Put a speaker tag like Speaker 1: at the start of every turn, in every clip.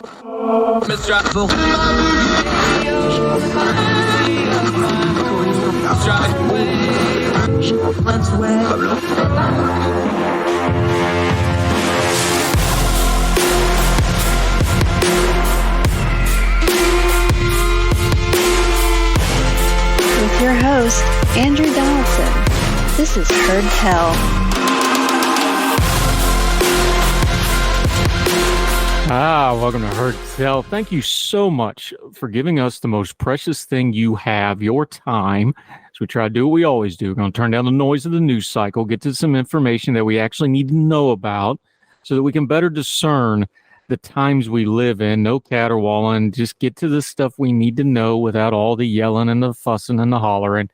Speaker 1: With your host, Andrew Donaldson. This is Heard Tell.
Speaker 2: Welcome to Heard Tell. Thank you so much for giving us the most precious thing you have, your time. So we try to do what we always do. We're going to turn down the noise of the news cycle, get to some information that we actually need to know about so that we can better discern the times we live in. No caterwauling, just get to the stuff we need to know without all the yelling and the fussing and the hollering.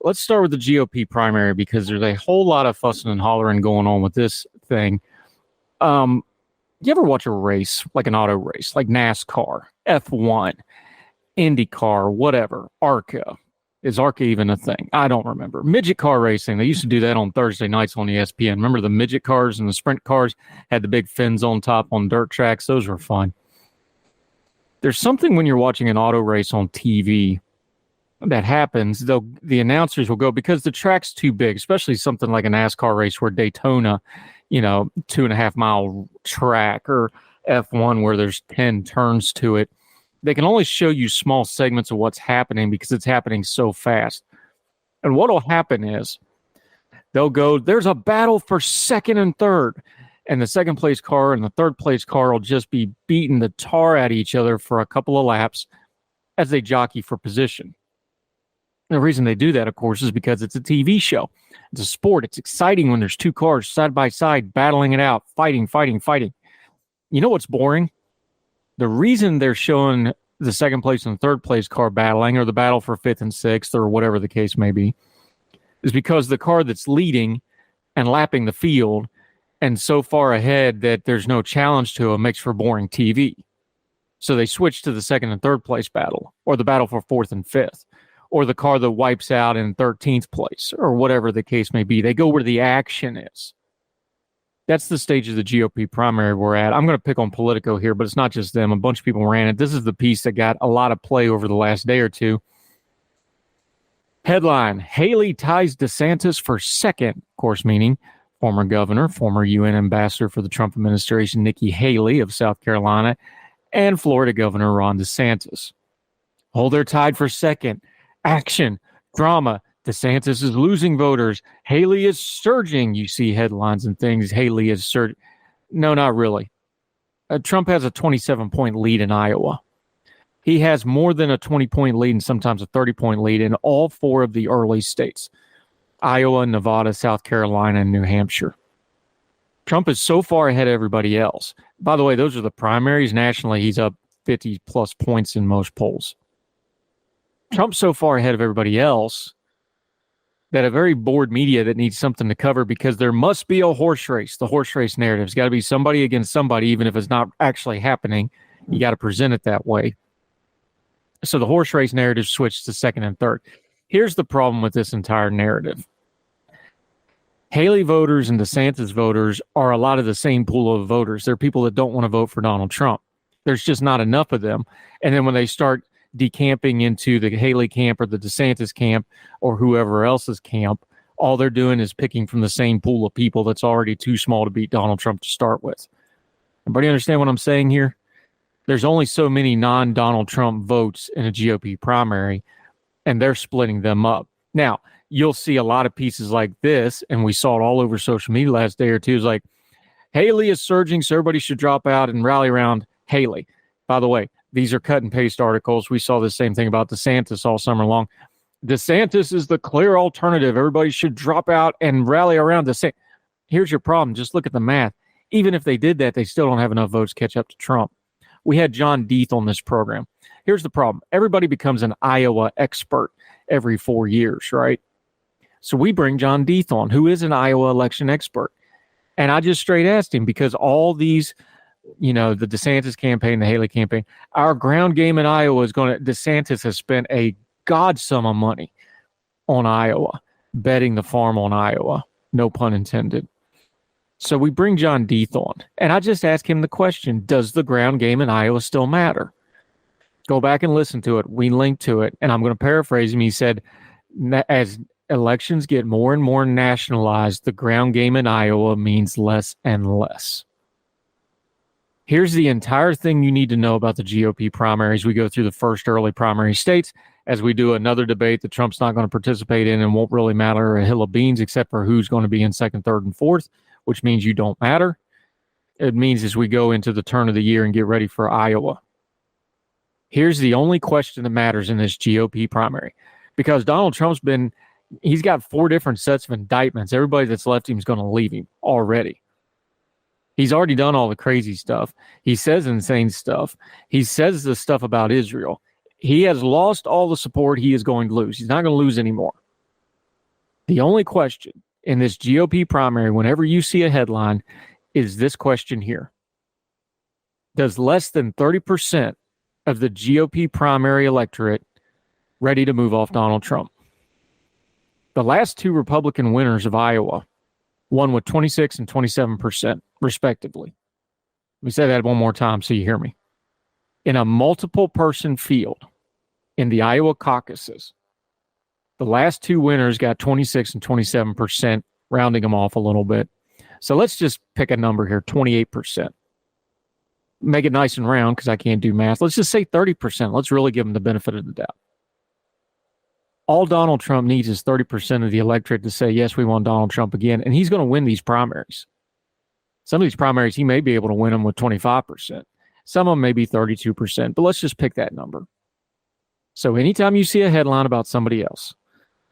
Speaker 2: Let's start with the GOP primary because there's a whole lot of fussing and hollering going on with this thing. You ever watch a race, like an auto race, like NASCAR, F1, IndyCar, whatever, ARCA? Is ARCA even a thing? I don't remember. Midget car racing. They used to do that on Thursday nights on ESPN. Remember the midget cars and the sprint cars had the big fins on top on dirt tracks? Those were fun. There's something when you're watching an auto race on TV that happens. The announcers will go, because the track's too big, especially something like a NASCAR race where Daytona, 2.5 mile track, or F1 where there's 10 turns to it. They can only show you small segments of what's happening because it's happening so fast. And what will happen is they'll go, there's a battle for second and third. And the second place car and the third place car will just be beating the tar at each other for a couple of laps as they jockey for position. The reason they do that, of course, is because it's a TV show. It's a sport. It's exciting when there's two cars side by side battling it out, fighting. You know what's boring? The reason they're showing the second place and third place car battling, or the battle for fifth and sixth, or whatever the case may be, is because the car that's leading and lapping the field and so far ahead that there's no challenge to it makes for boring TV. So they switch to the second and third place battle, or the battle for fourth and fifth, or the car that wipes out in 13th place, or whatever the case may be. They go where the action is. That's the stage of the GOP primary we're at. I'm going to pick on Politico here, but it's not just them. A bunch of people ran it. This is the piece that got a lot of play over the last day or two. Headline, Haley ties DeSantis for second, of course, meaning former governor, former UN ambassador for the Trump administration, Nikki Haley of South Carolina, and Florida Governor Ron DeSantis. Oh, they're tied for second. Action, drama. DeSantis is losing voters. Haley is surging. You see headlines and things. Haley is surging. No, not really. Trump has a 27-point lead in Iowa. He has more than a 20-point lead and sometimes a 30-point lead in all four of the early states: Iowa, Nevada, South Carolina, and New Hampshire. Trump is so far ahead of everybody else. By the way, those are the primaries. Nationally, he's up 50-plus points in most polls. Trump's so far ahead of everybody else that a very bored media that needs something to cover, because there must be a horse race. The horse race narrative's got to be somebody against somebody, even if it's not actually happening. You got to present it that way. So the horse race narrative switched to second and third. Here's the problem with this entire narrative. Haley voters and DeSantis voters are a lot of the same pool of voters. They're people that don't want to vote for Donald Trump. There's just not enough of them. And then when they start decamping into the Haley camp or the DeSantis camp or whoever else's camp, all they're doing is picking from the same pool of people that's already too small to beat Donald Trump to start with. Everybody understand what I'm saying here? There's only so many non-Donald Trump votes in a GOP primary, and they're splitting them up. Now, you'll see a lot of pieces like this, and we saw it all over social media last day or two. It's like, Haley is surging, so everybody should drop out and rally around Haley. By the way, these are cut and paste articles. We saw the same thing about DeSantis all summer long. DeSantis is the clear alternative. Everybody should drop out and rally around DeSantis. Here's your problem. Just look at the math. Even if they did that, they still don't have enough votes to catch up to Trump. We had John Deeth on this program. Here's the problem. Everybody becomes an Iowa expert every 4 years, right? So we bring John Deeth on, who is an Iowa election expert. And I just straight asked him, because all these, the DeSantis campaign, the Haley campaign, our ground game in Iowa is DeSantis has spent a god sum of money on Iowa, betting the farm on Iowa. No pun intended. So we bring John Deeth on, and I just ask him the question, does the ground game in Iowa still matter? Go back and listen to it. We linked to it, and I'm going to paraphrase him. He said, as elections get more and more nationalized, the ground game in Iowa means less and less. Here's the entire thing you need to know about the GOP primaries. We go through the first early primary states as we do another debate that Trump's not going to participate in and won't really matter a hill of beans except for who's going to be in second, third, and fourth, which means you don't matter. It means as we go into the turn of the year and get ready for Iowa. Here's the only question that matters in this GOP primary. Because Donald Trump's he's got 4 different sets of indictments. Everybody that's left him is going to leave him already. He's already done all the crazy stuff. He says insane stuff. He says the stuff about Israel. He has lost all the support he is going to lose. He's not going to lose anymore. The only question in this GOP primary, whenever you see a headline, is this question here. Does less than 30% of the GOP primary electorate ready to move off Donald Trump? The last 2 Republican winners of Iowa won with 26 and 27%, respectively. Let me say that one more time so you hear me. In a multiple-person field in the Iowa caucuses, the last 2 winners got 26 and 27%, rounding them off a little bit. So let's just pick a number here, 28%. Make it nice and round because I can't do math. Let's just say 30%. Let's really give them the benefit of the doubt. All Donald Trump needs is 30% of the electorate to say, yes, we want Donald Trump again, and he's going to win these primaries. Some of these primaries, he may be able to win them with 25%. Some of them may be 32%, but let's just pick that number. So anytime you see a headline about somebody else,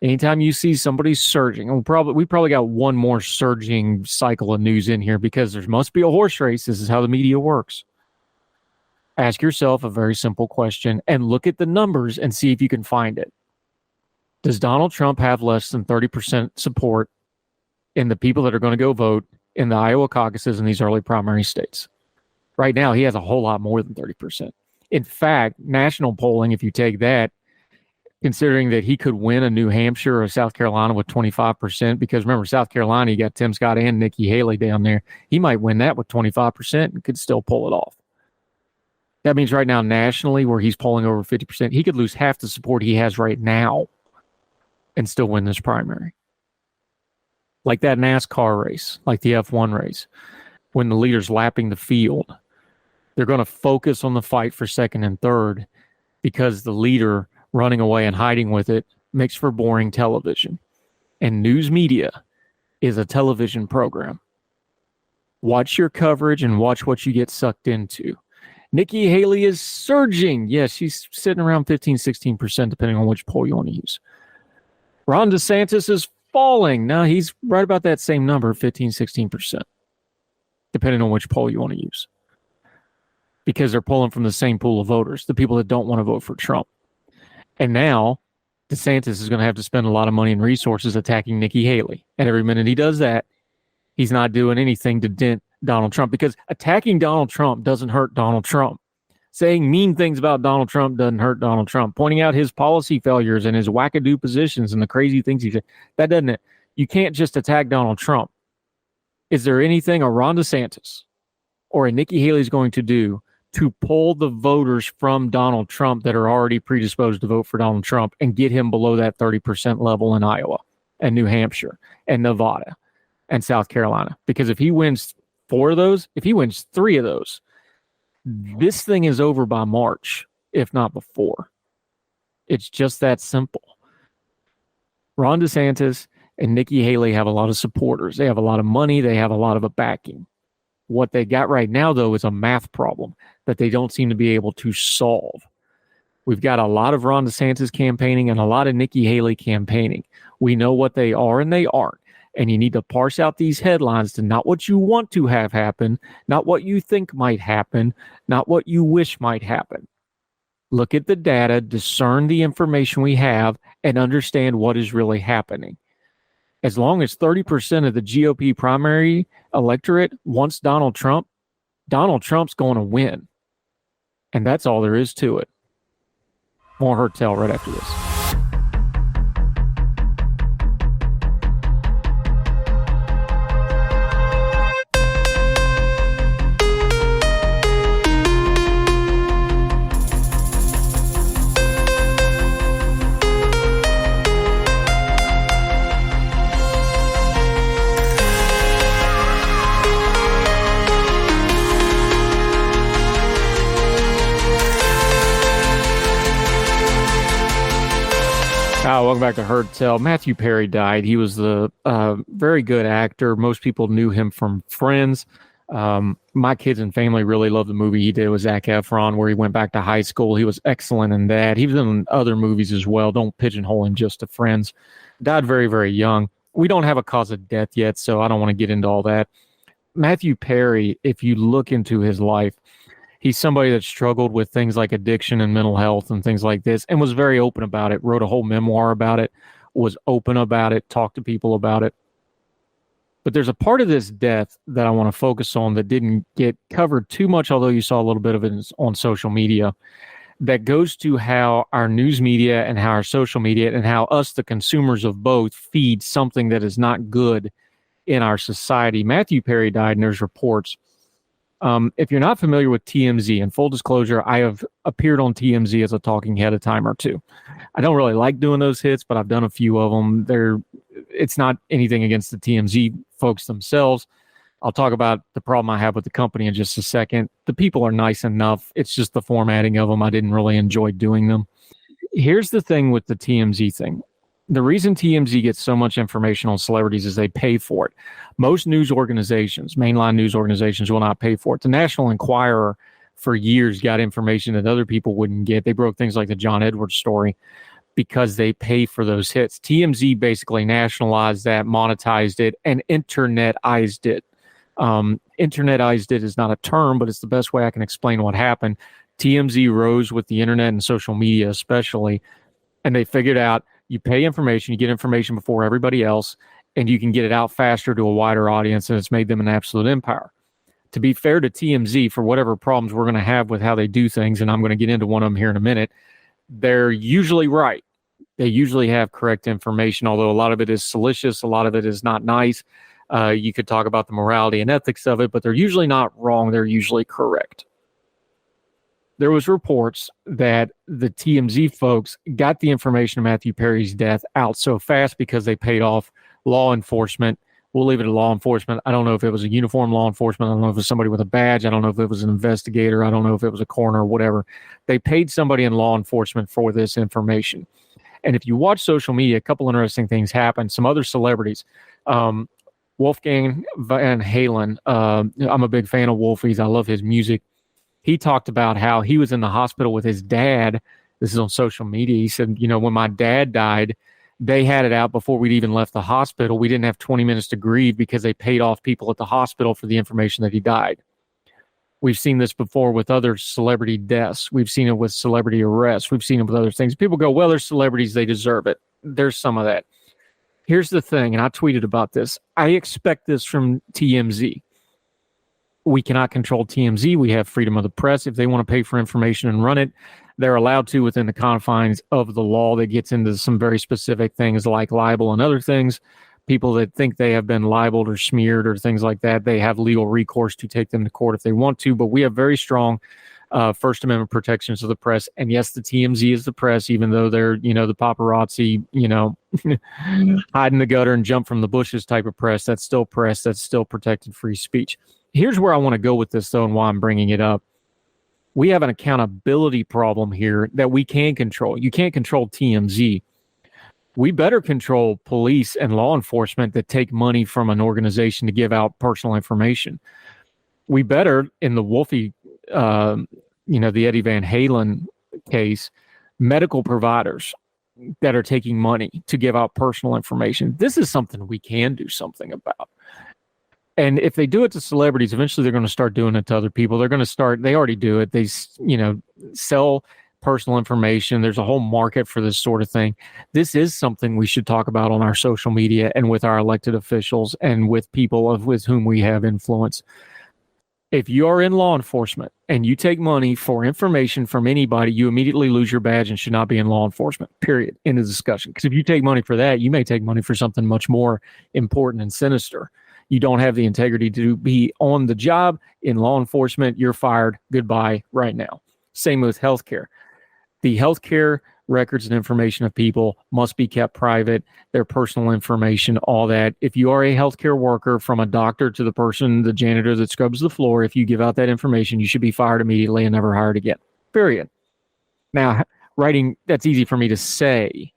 Speaker 2: anytime you see somebody surging, and we probably got one more surging cycle of news in here because there must be a horse race. This is how the media works. Ask yourself a very simple question and look at the numbers and see if you can find it. Does Donald Trump have less than 30% support in the people that are going to go vote in the Iowa caucuses in these early primary states? Right now, he has a whole lot more than 30%. In fact, national polling, if you take that, considering that he could win a New Hampshire or South Carolina with 25%, because remember, South Carolina, you got Tim Scott and Nikki Haley down there. He might win that with 25% and could still pull it off. That means right now, nationally, where he's polling over 50%, he could lose half the support he has right now and still win this primary. Like that NASCAR race, like the F1 race, when the leader's lapping the field, they're going to focus on the fight for second and third because the leader running away and hiding with it makes for boring television. And news media is a television program. Watch your coverage and watch what you get sucked into. Nikki Haley is surging. Yes, she's sitting around 15, 16%, depending on which poll you want to use. Ron DeSantis is falling. Now he's right about that same number, 15, 16%, depending on which poll you want to use. Because they're pulling from the same pool of voters, the people that don't want to vote for Trump. And now DeSantis is going to have to spend a lot of money and resources attacking Nikki Haley. And every minute he does that, he's not doing anything to dent Donald Trump, because attacking Donald Trump doesn't hurt Donald Trump. Saying mean things about Donald Trump doesn't hurt Donald Trump. Pointing out his policy failures and his wackadoo positions and the crazy things he said, that doesn't. You can't just attack Donald Trump. Is there anything a Ron DeSantis or a Nikki Haley is going to do to pull the voters from Donald Trump that are already predisposed to vote for Donald Trump and get him below that 30% level in Iowa and New Hampshire and Nevada and South Carolina? Because if he wins 4 of those, if he wins 3 of those, this thing is over by March, if not before. It's just that simple. Ron DeSantis and Nikki Haley have a lot of supporters. They have a lot of money. They have a lot of a backing. What they got right now, though, is a math problem that they don't seem to be able to solve. We've got a lot of Ron DeSantis campaigning and a lot of Nikki Haley campaigning. We know what they are and they aren't. And you need to parse out these headlines to not what you want to have happen, not what you think might happen, not what you wish might happen. Look at the data, discern the information we have, and understand what is really happening. As long as 30% of the GOP primary electorate wants Donald Trump, Donald Trump's going to win. And that's all there is to it. More Hurt Tell right after this. Welcome back to Heard Tell. Matthew Perry died. He was the very good actor. Most people knew him from Friends. My kids and family really loved the movie he did with Zac Efron, where he went back to high school. He was excellent in that. He was in other movies as well. Don't pigeonhole him just to Friends. Died very, very young. We don't have a cause of death yet, so I don't want to get into all that. Matthew Perry, if you look into his life, he's somebody that struggled with things like addiction and mental health and things like this, and was very open about it, wrote a whole memoir about it, was open about it, talked to people about it. But there's a part of this death that I want to focus on that didn't get covered too much, although you saw a little bit of it on social media, that goes to how our news media and how our social media and how us, the consumers of both, feed something that is not good in our society. Matthew Perry died, and there's reports. If you're not familiar with TMZ, and full disclosure, I have appeared on TMZ as a talking head a time or two. I don't really like doing those hits, but I've done a few of them. It's not anything against the TMZ folks themselves. I'll talk about the problem I have with the company in just a second. The people are nice enough. It's just the formatting of them. I didn't really enjoy doing them. Here's the thing with the TMZ thing. The reason TMZ gets so much information on celebrities is they pay for it. Most news organizations, mainline news organizations, will not pay for it. The National Enquirer for years got information that other people wouldn't get. They broke things like the John Edwards story because they pay for those hits. TMZ basically nationalized that, monetized it, and internetized it. Internetized it is not a term, but it's the best way I can explain what happened. TMZ rose with the internet and social media especially, and they figured out you pay information, you get information before everybody else, and you can get it out faster to a wider audience, and it's made them an absolute empire. To be fair to TMZ, for whatever problems we're going to have with how they do things, and I'm going to get into one of them here in a minute, they're usually right. They usually have correct information, although a lot of it is salacious, a lot of it is not nice. You could talk about the morality and ethics of it, but they're usually not wrong. They're usually correct. There was reports that the TMZ folks got the information of Matthew Perry's death out so fast because they paid off law enforcement. We'll leave it to law enforcement. I don't know if it was a uniform law enforcement. I don't know if it was somebody with a badge. I don't know if it was an investigator. I don't know if it was a coroner or whatever. They paid somebody in law enforcement for this information. And if you watch social media, a couple interesting things happen. Some other celebrities, Wolfgang Van Halen. I'm a big fan of Wolfie's. I love his music. He talked about how he was in the hospital with his dad. This is on social media. He said, when my dad died, they had it out before we'd even left the hospital. We didn't have 20 minutes to grieve because they paid off people at the hospital for the information that he died. We've seen this before with other celebrity deaths. We've seen it with celebrity arrests. We've seen it with other things. People go, well, they're celebrities. They deserve it. There's some of that. Here's the thing, and I tweeted about this. I expect this from TMZ. We cannot control TMZ. We have freedom of the press. If they want to pay for information and run it, they're allowed to within the confines of the law that gets into some very specific things like libel and other things. People that think they have been libeled or smeared or things like that, they have legal recourse to take them to court if they want to. But we have very strong First Amendment protections of the press. And yes, the TMZ is the press, even though they're, the paparazzi, hide in the gutter and jump from the bushes type of press. That's still press. That's still protected free speech. Here's where I want to go with this, though, and why I'm bringing it up. We have an accountability problem here that we can control. You can't control TMZ. We better control police and law enforcement that take money from an organization to give out personal information. We better, in the Wolfie, the Eddie Van Halen case, medical providers that are taking money to give out personal information. This is something we can do something about. And if they do it to celebrities, eventually they're going to start doing it to other people. They already do it. They, sell personal information. There's a whole market for this sort of thing. This is something we should talk about on our social media and with our elected officials and with people with whom we have influence. If you are in law enforcement and you take money for information from anybody, you immediately lose your badge and should not be in law enforcement, period. End of discussion. Because if you take money for that, you may take money for something much more important and sinister. You don't have the integrity to be on the job in law enforcement. You're fired. Goodbye right now. Same with healthcare. The healthcare records and information of people must be kept private, their personal information, all that. If you are a healthcare worker, from a doctor to the janitor that scrubs the floor, if you give out that information, you should be fired immediately and never hired again. Period. Now, that's easy for me to say.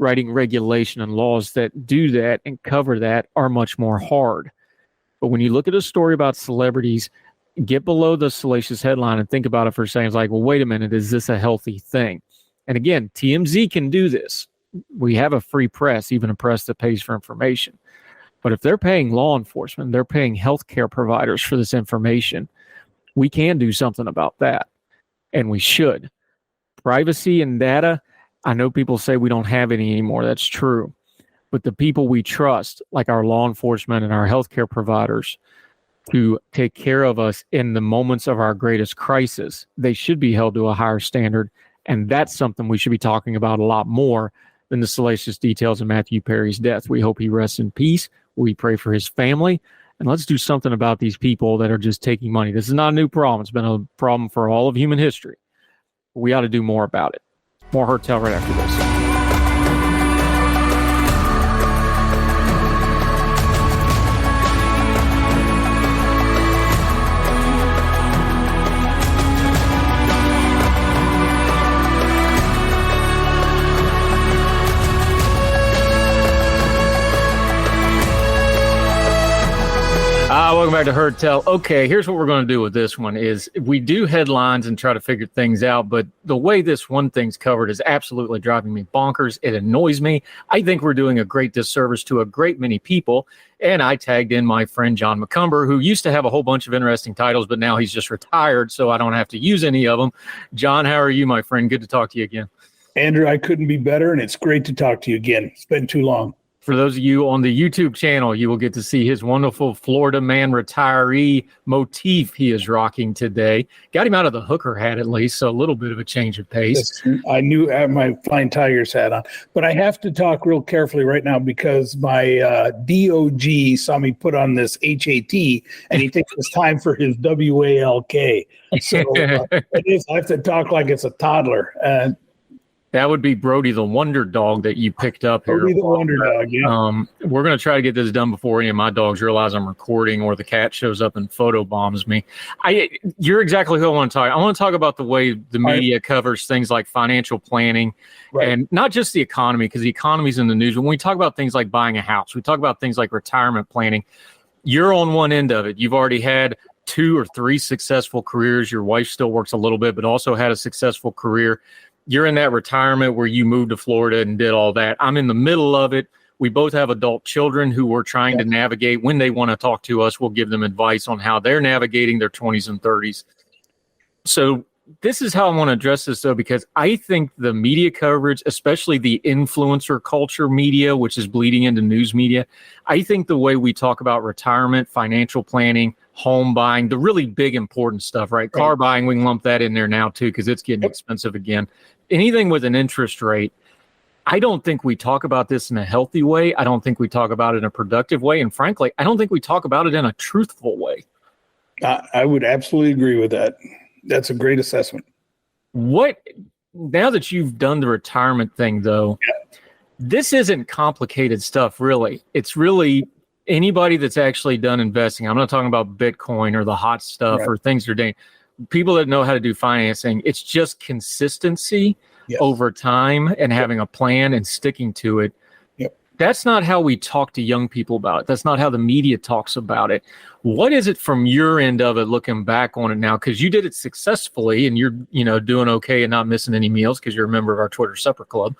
Speaker 2: writing regulation and laws that do that and cover that are much more hard. But when you look at a story about celebrities, get below the salacious headline and think about it for a second. It's like, well, wait a minute, is this a healthy thing? And again, TMZ can do this. We have a free press, even a press that pays for information. But if they're paying law enforcement, they're paying healthcare providers for this information, we can do something about that. And we should. Privacy and data, I know people say we don't have any anymore. That's true. But the people we trust, like our law enforcement and our healthcare providers, to take care of us in the moments of our greatest crisis, they should be held to a higher standard. And that's something we should be talking about a lot more than the salacious details of Matthew Perry's death. We hope he rests in peace. We pray for his family. And let's do something about these people that are just taking money. This is not a new problem. It's been a problem for all of human history. We ought to do more about it. More Herd Tell right after this. Welcome back to Herd Tell. Okay, here's what we're going to do with this one is we do headlines and try to figure things out, but the way this one thing's covered is absolutely driving me bonkers. It annoys me. I think we're doing a great disservice to a great many people, and I tagged in my friend John McCumber, who used to have a whole bunch of interesting titles, but now he's just retired, so I don't have to use any of them. John, how are you, my friend? Good to talk to you again.
Speaker 3: Andrew, I couldn't be better, and it's great to talk to you again. It's been too long.
Speaker 2: For those of you on the YouTube channel, you will get to see his wonderful Florida man retiree motif he is rocking today. Got him out of the hooker hat at least, so a little bit of a change of pace.
Speaker 3: I knew I had my Flying Tigers hat on. But I have to talk real carefully right now because my DOG saw me put on this HAT, and he thinks it's time for his WALK. So it is, I have to talk like it's a toddler. And
Speaker 2: that would be Brody the Wonder Dog that you picked up here.
Speaker 3: Brody the Wonder Dog, yeah.
Speaker 2: We're going to try to get this done before any of my dogs realize I'm recording or the cat shows up and photobombs me. You're exactly who I want to talk. I want to talk about the way the media covers things like financial planning and not just the economy, because the economy's in the news. When we talk about things like buying a house, we talk about things like retirement planning. You're on one end of it. You've already had 2 or 3 successful careers. Your wife still works a little bit, but also had a successful career. You're in that retirement where you moved to Florida and did all that. I'm in the middle of it. We both have adult children who we're trying to navigate. When they want to talk to us, we'll give them advice on how they're navigating their 20s and 30s. So this is how I want to address this, though, because I think the media coverage, especially the influencer culture media, which is bleeding into news media, I think the way we talk about retirement, financial planning, home buying, the really big important stuff, right? Car buying, we can lump that in there now, too, because it's getting expensive again. Anything with an interest rate, I don't think we talk about this in a healthy way. I don't think we talk about it in a productive way. And frankly, I don't think we talk about it in a truthful way.
Speaker 3: I would absolutely agree with that. That's a great assessment.
Speaker 2: Now that you've done the retirement thing, though, this isn't complicated stuff, really. It's really anybody that's actually done investing. I'm not talking about Bitcoin or the hot stuff or things you're doing. People that know how to do financing, it's just consistency over time and having a plan and sticking to it. That's not how we talk to young people about it. That's not how the media talks about it. What is it from your end of it, looking back on it now? Because you did it successfully and you're, doing okay and not missing any meals because you're a member of our Twitter Supper Club.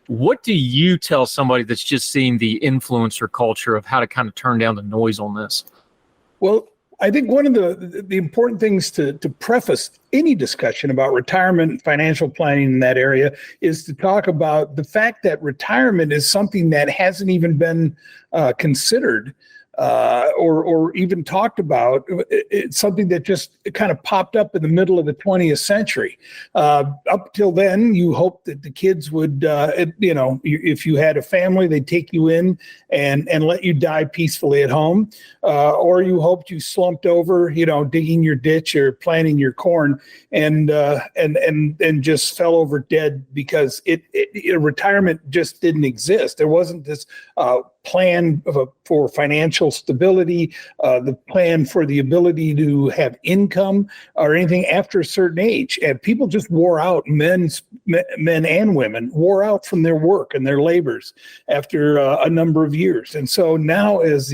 Speaker 2: What do you tell somebody that's just seeing the influencer culture of how to kind of turn down the noise on this?
Speaker 3: Well, I think one of the important things to preface any discussion about retirement and financial planning in that area is to talk about the fact that retirement is something that hasn't even been considered or even talked about. It's something that just kind of popped up in the middle of the 20th century. Up till then, you hoped that the kids would, if you had a family, they'd take you in and let you die peacefully at home. Or you hoped you slumped over, digging your ditch or planting your corn and just fell over dead because retirement just didn't exist. There wasn't this plan for financial stability, the plan for the ability to have income or anything after a certain age. And people just wore out, men and women wore out from their work and their labors after a number of years. And so now as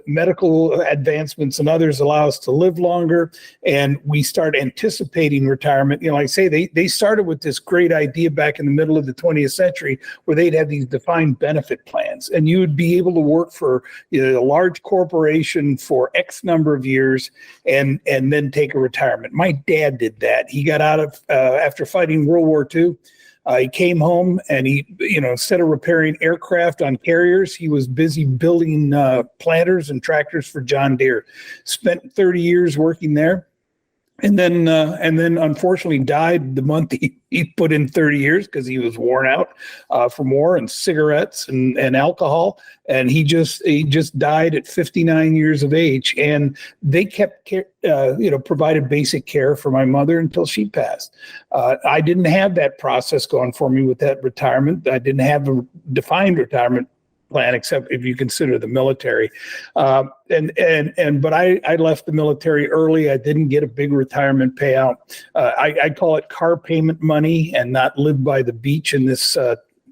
Speaker 3: medical advancements and others allow us to live longer, and we start anticipating retirement. Like I say, they started with this great idea back in the middle of the 20th century where they'd have these defined benefit plans, and you would be able to work for a large corporation for X number of years and then take a retirement. My dad did that. He got out of after fighting World War II. He came home and he, instead of repairing aircraft on carriers, he was busy building planters and tractors for John Deere. Spent 30 years working there. And then unfortunately died the month he put in 30 years because he was worn out from war and cigarettes and alcohol. And he just died at 59 years of age. And they kept provided basic care for my mother until she passed. I didn't have that process going for me with that retirement. I didn't have a defined retirement plan, except if you consider the military. But I left the military early. I didn't get a big retirement payout. I call it car payment money and not live by the beach in this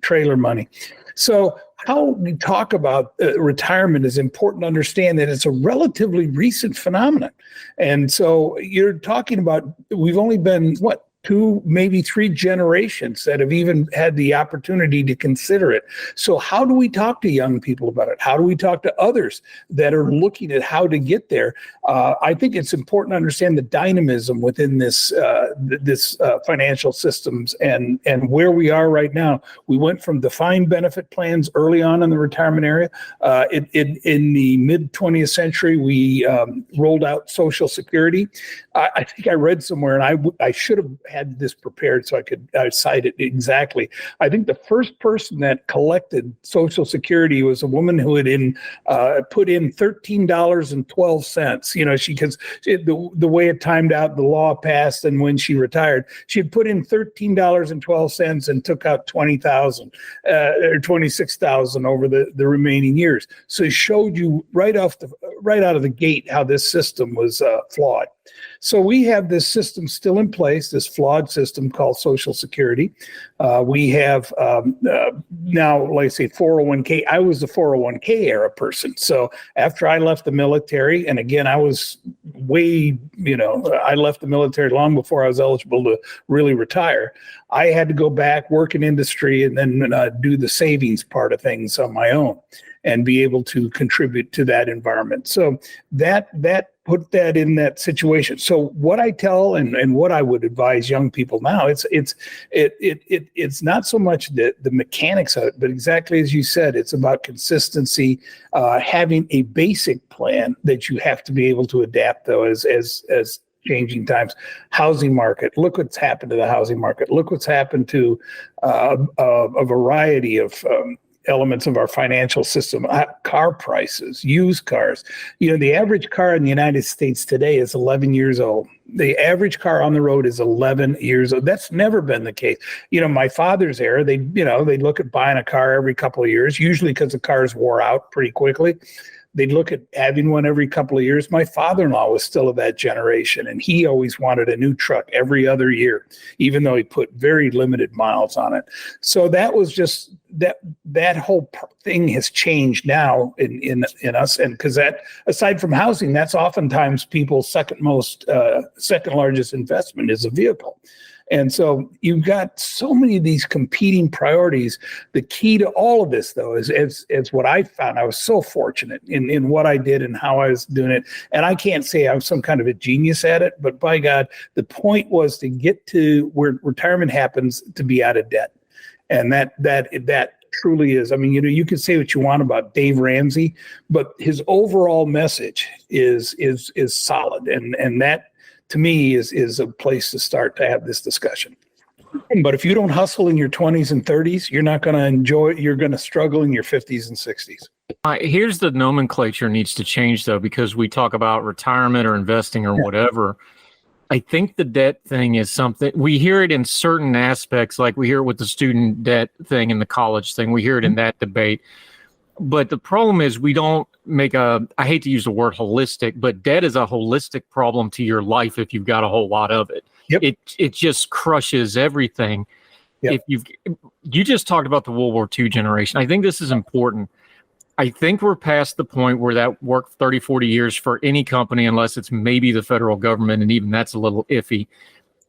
Speaker 3: trailer money. So how we talk about retirement is important to understand that it's a relatively recent phenomenon. And so you're talking about, we've only been, 2, maybe 3 generations that have even had the opportunity to consider it. So how do we talk to young people about it? How do we talk to others that are looking at how to get there? I think it's important to understand the dynamism within this financial systems and where we are right now. We went from defined benefit plans early on in the retirement area. In the mid 20th century, we rolled out Social Security. I think I read somewhere, and I should have had this prepared so I could cite it exactly. I think the first person that collected Social Security was a woman who had put in $13.12. Because the way it timed out, the law passed, and when she retired, she had put in $13.12 and took out $20,000 or $26,000 over the remaining years. So it showed you right out of the gate how this system was flawed. So we have this system still in place, this flawed system called Social Security. We have now, like I say, 401k. I was the 401k era person. So after I left the military, and again, I was I left the military long before I was eligible to really retire. I had to go back, work in industry, and then do the savings part of things on my own and be able to contribute to that environment. So that put that in that situation. So what I tell and what I would advise young people now, it's not so much the mechanics of it, but exactly as you said, it's about consistency, having a basic plan that you have to be able to adapt though as changing times. Housing market. Look what's happened to the housing market. Look what's happened to a variety of elements of our financial system. Car prices, used cars. The average car in the United States today is 11 years old. The average car on the road is 11 years old. That's never been the case. My father's era, they look at buying a car every couple of years, usually because the cars wore out pretty quickly. They'd look at having one every couple of years. My father-in-law was still of that generation, and he always wanted a new truck every other year, even though he put very limited miles on it. So that was just that whole thing has changed now in us, and because that, aside from housing, that's oftentimes people's second largest investment is a vehicle. And so you've got so many of these competing priorities. The key to all of this, though, is what I found. I was so fortunate in what I did and how I was doing it. And I can't say I'm some kind of a genius at it, but by God, the point was to get to where retirement happens to be out of debt. And that truly is. I mean, you can say what you want about Dave Ramsey, but his overall message is solid. And that, to me, is a place to start to have this discussion. But if you don't hustle in your 20s and 30s, you're not going to enjoy it. You're going to struggle in your 50s and 60s.
Speaker 2: Here's the nomenclature needs to change, though, because we talk about retirement or investing or whatever. I think the debt thing is something we hear it in certain aspects, like we hear it with the student debt thing and the college thing. We hear it in that debate. But the problem is we don't make I hate to use the word holistic, but debt is a holistic problem to your life if you've got a whole lot of it.
Speaker 3: Yep.
Speaker 2: It just crushes everything.
Speaker 3: Yep.
Speaker 2: If you just talked about the World War II generation. I think this is important. I think we're past the point where that worked 30, 40 years for any company, unless it's maybe the federal government, and even that's a little iffy.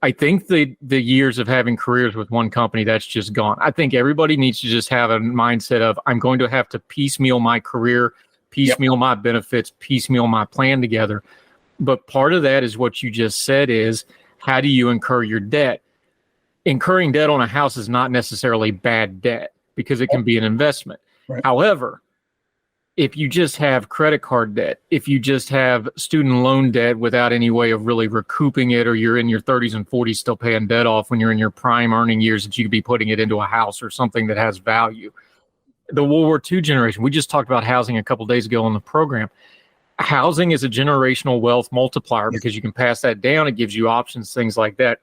Speaker 2: I think the years of having careers with one company, that's just gone. I think everybody needs to just have a mindset of, I'm going to have to piecemeal my career, piecemeal my benefits, piecemeal my plan together. But part of that is what you just said is, how do you incur your debt? Incurring debt on a house is not necessarily bad debt because it can be an investment.
Speaker 3: Right.
Speaker 2: However, if you just have credit card debt, if you just have student loan debt without any way of really recouping it, or you're in your 30s and 40s still paying debt off when you're in your prime earning years that you could be putting it into a house or something that has value. The World War II generation, we just talked about housing a couple of days ago on the program. Housing is a generational wealth multiplier because you can pass that down. It gives you options, things like that.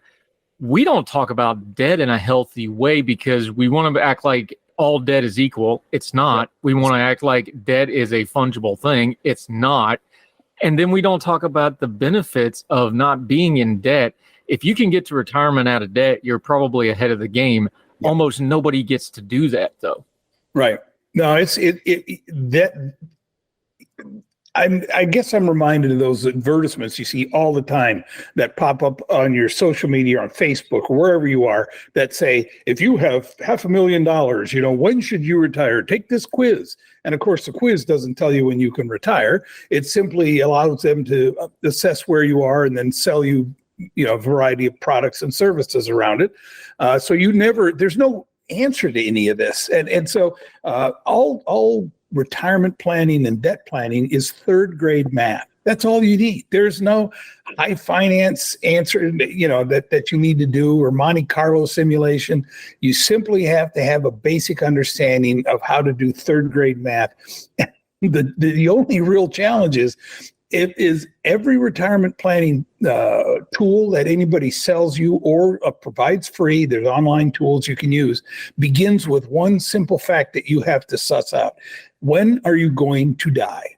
Speaker 2: We don't talk about debt in a healthy way because we want to act like all debt is equal. It's not. We want to act like debt is a fungible thing. It's not. And then we don't talk about the benefits of not being in debt. If you can get to retirement out of debt, you're probably ahead of the game. Yeah. Almost nobody gets to do that, though.
Speaker 3: Right. No, I guess I'm reminded of those advertisements you see all the time that pop up on your social media, on Facebook, or wherever you are, that say, if you have $500,000, when should you retire? Take this quiz. And of course, the quiz doesn't tell you when you can retire. It simply allows them to assess where you are and then sell you, a variety of products and services around it. So there's no answer to any of this. And so all retirement planning and debt planning is third grade math. That's all you need. There's no high finance answer, that you need to do, or Monte Carlo simulation. You simply have to have a basic understanding of how to do third grade math. The only real challenge is every retirement planning tool that anybody sells you or provides free, there's online tools you can use, begins with one simple fact that you have to suss out. When are you going to die?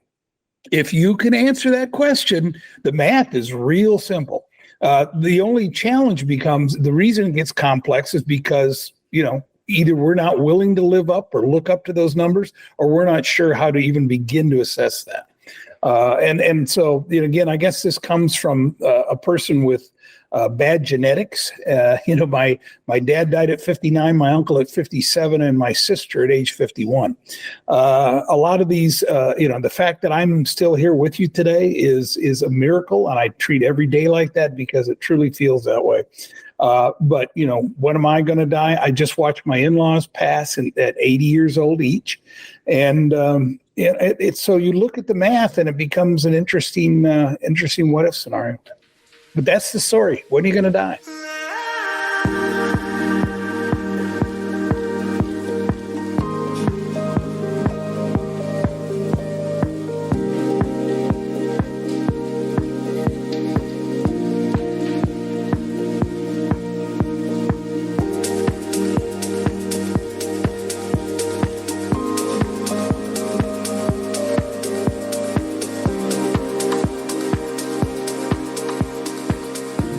Speaker 3: If you can answer that question, the math is real simple. The only challenge becomes, the reason it gets complex is because, either we're not willing to live up or look up to those numbers, or we're not sure how to even begin to assess that. And so, again, I guess this comes from a person with bad genetics. My dad died at 59, my uncle at 57, and my sister at age 51. A lot of these, the fact that I'm still here with you today is a miracle, and I treat every day like that because it truly feels that way. But when am I going to die? I just watched my in-laws pass at 80 years old each. And it's so you look at the math and it becomes an interesting what if scenario. But that's the story. When are you going to die?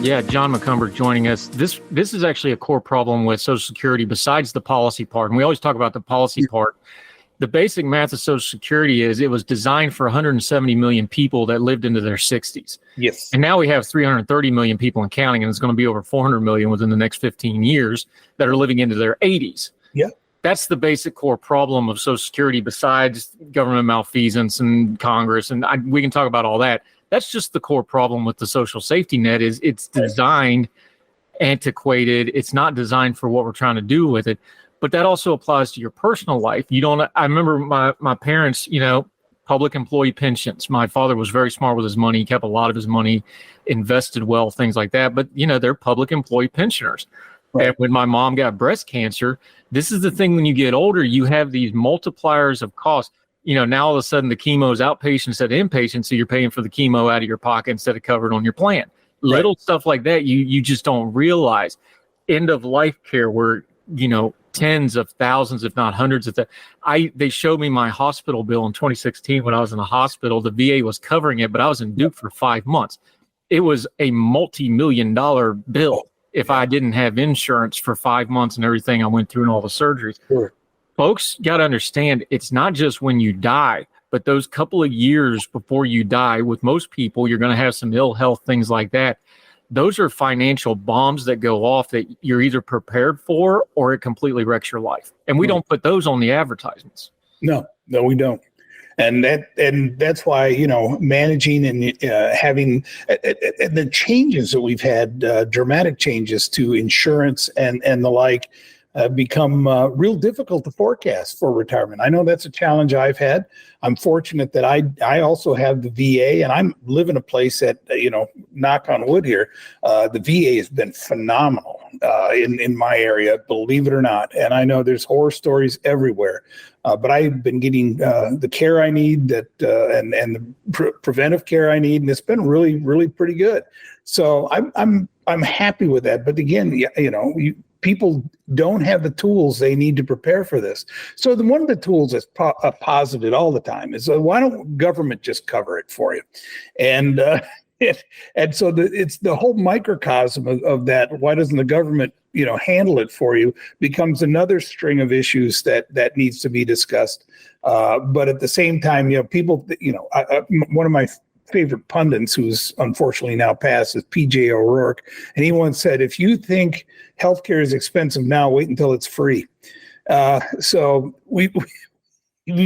Speaker 2: Yeah, John McCumber joining us. This is actually a core problem with Social Security besides the policy part. And we always talk about the policy part. The basic math of Social Security is it was designed for 170 million people that lived into their 60s.
Speaker 3: Yes.
Speaker 2: And now we have 330 million people and counting, and it's going to be over 400 million within the next 15 years that are living into their 80s.
Speaker 3: Yeah.
Speaker 2: That's the basic core problem of Social Security besides government malfeasance and Congress. And we can talk about all that. That's just the core problem with the social safety net is it's designed antiquated. It's not designed for what we're trying to do with it. But that also applies to your personal life. I remember my parents, public employee pensions. My father was very smart with his money. He kept a lot of his money, invested well, things like that. But, they're public employee pensioners. Right. And when my mom got breast cancer, this is the thing when you get older, you have these multipliers of cost. Now all of a sudden the chemo is outpatient instead of inpatient, so you're paying for the chemo out of your pocket instead of covered on your plan. Right. Little stuff like that you just don't realize. End of life care where tens of thousands, if not hundreds of they showed me my hospital bill in 2016 when I was in the hospital. The VA was covering it, but I was in Duke for 5 months. It was a multi-million-dollar bill if I didn't have insurance for 5 months and everything I went through and all the surgeries.
Speaker 3: Sure.
Speaker 2: Folks got to understand, it's not just when you die, but those couple of years before you die. With most people, you're going to have some ill health, things like that. Those are financial bombs that go off that you're either prepared for or it completely wrecks your life. And we don't put those on the advertisements.
Speaker 3: No, we don't. And that's why, managing and having the changes that we've had, dramatic changes to insurance and the like, become real difficult to forecast for retirement. I know that's a challenge I've had. I'm fortunate that I also have the VA, and I live in a place that, knock on wood here, the VA has been phenomenal in my area, believe it or not. And I know there's horror stories everywhere, but I've been getting the care I need and the preventive care I need, and it's been really, really pretty good. So I'm happy with that. But again, people don't have the tools they need to prepare for this. So one of the tools that's posited all the time is, why don't government just cover it for you? And so it's the whole microcosm of that. Why doesn't the government, handle it for you? Becomes another string of issues that needs to be discussed. But at the same time, people, one of my favorite pundits, who's unfortunately now passed, is PJ O'Rourke. And he once said, if you think healthcare is expensive now, wait until it's free. So we've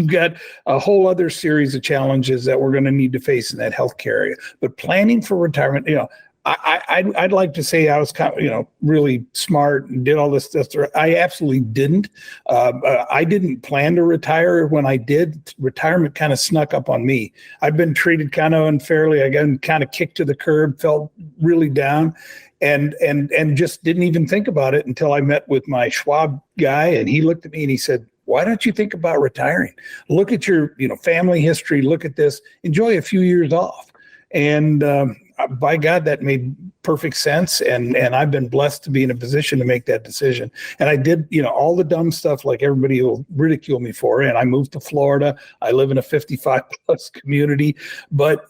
Speaker 3: got a whole other series of challenges that we're going to need to face in that healthcare area. But planning for retirement, I'd like to say I was kind of, really smart and did all this stuff. I absolutely didn't. I didn't plan to retire. When I did, retirement kind of snuck up on me. I've been treated kind of unfairly. I got kind of kicked to the curb, felt really down, and just didn't even think about it until I met with my Schwab guy, and he looked at me and he said, why don't you think about retiring? Look at your, family history. Look at this. Enjoy a few years off. And by God, that made perfect sense. And I've been blessed to be in a position to make that decision. And I did, all the dumb stuff like everybody will ridicule me for. And I moved to Florida. I live in a 55 plus community. But,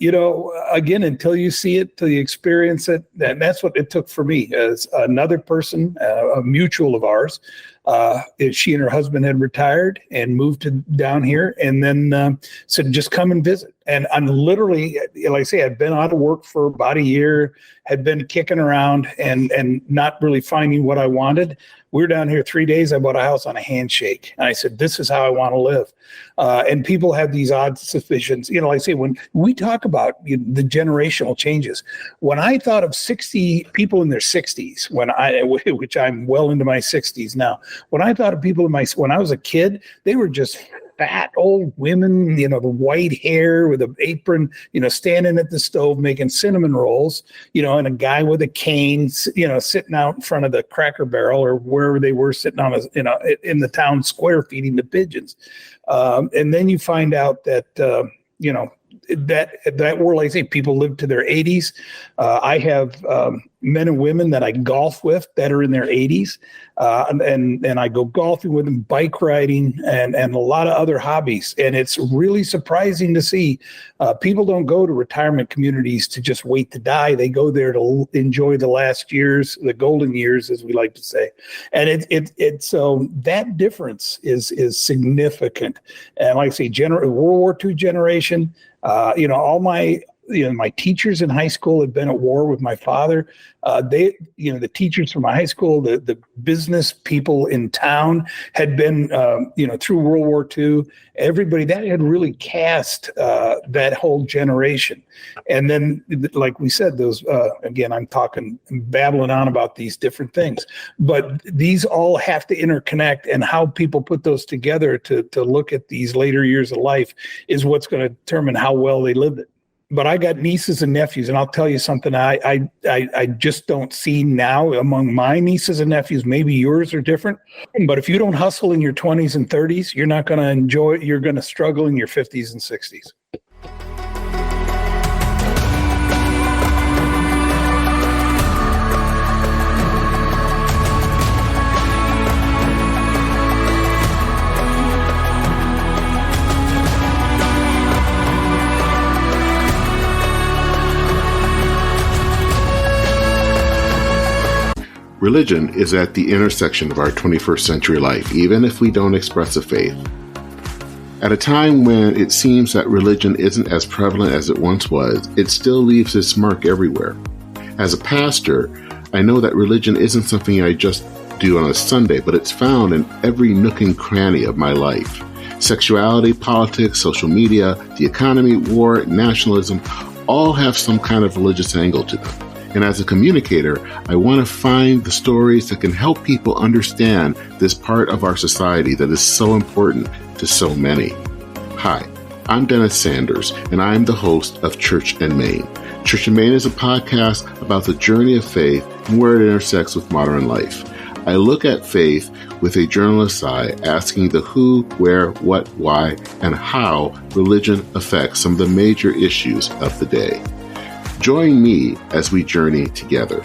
Speaker 3: again, until you see it, till you experience it, that's what it took for me. As another person, a mutual of ours, she and her husband had retired and moved down here, and then said, just come and visit. And I'm literally, like I say, I'd been out of work for about a year, had been kicking around and not really finding what I wanted. We were down here 3 days. I bought a house on a handshake. And I said, this is how I want to live. And people have these odd suspicions. Like I say, when we talk about the generational changes, when I thought of 60 people in their 60s, which I'm well into my 60s now, when I thought of people when I was a kid, they were just fat old women, the white hair with an apron, standing at the stove making cinnamon rolls, and a guy with a cane, sitting out in front of the Cracker Barrel or wherever they were sitting on in the town square feeding the pigeons. And then you find out that, that world, like I say, people live to their 80s. I have men and women that I golf with that are in their 80s, and I go golfing with them, bike riding, and a lot of other hobbies. And it's really surprising to see people don't go to retirement communities to just wait to die. They go there to enjoy the last years, the golden years, as we like to say. And so that difference is significant. And like I say, World War II generation. All my teachers in high school had been at war with my father. The teachers from my high school, the business people in town had been, through World War II. Everybody that had really cast that whole generation. And then, like we said, those again, I'm babbling on about these different things, but these all have to interconnect, and how people put those together to look at these later years of life is what's going to determine how well they lived it. But I got nieces and nephews, and I'll tell you something I just don't see now among my nieces and nephews. Maybe yours are different, but if you don't hustle in your 20s and 30s, you're not going to enjoy it. You're going to struggle in your 50s and 60s.
Speaker 4: Religion is at the intersection of our 21st century life, even if we don't express a faith. At a time when it seems that religion isn't as prevalent as it once was, it still leaves its mark everywhere. As a pastor, I know that religion isn't something I just do on a Sunday, but it's found in every nook and cranny of my life. Sexuality, politics, social media, the economy, war, nationalism, all have some kind of religious angle to them. And as a communicator, I want to find the stories that can help people understand this part of our society that is so important to so many. Hi, I'm Dennis Sanders, and I'm the host of Church in Maine. Church in Maine is a podcast about the journey of faith and where it intersects with modern life. I look at faith with a journalist's eye, asking the who, where, what, why, and how religion affects some of the major issues of the day. Join me as we journey together.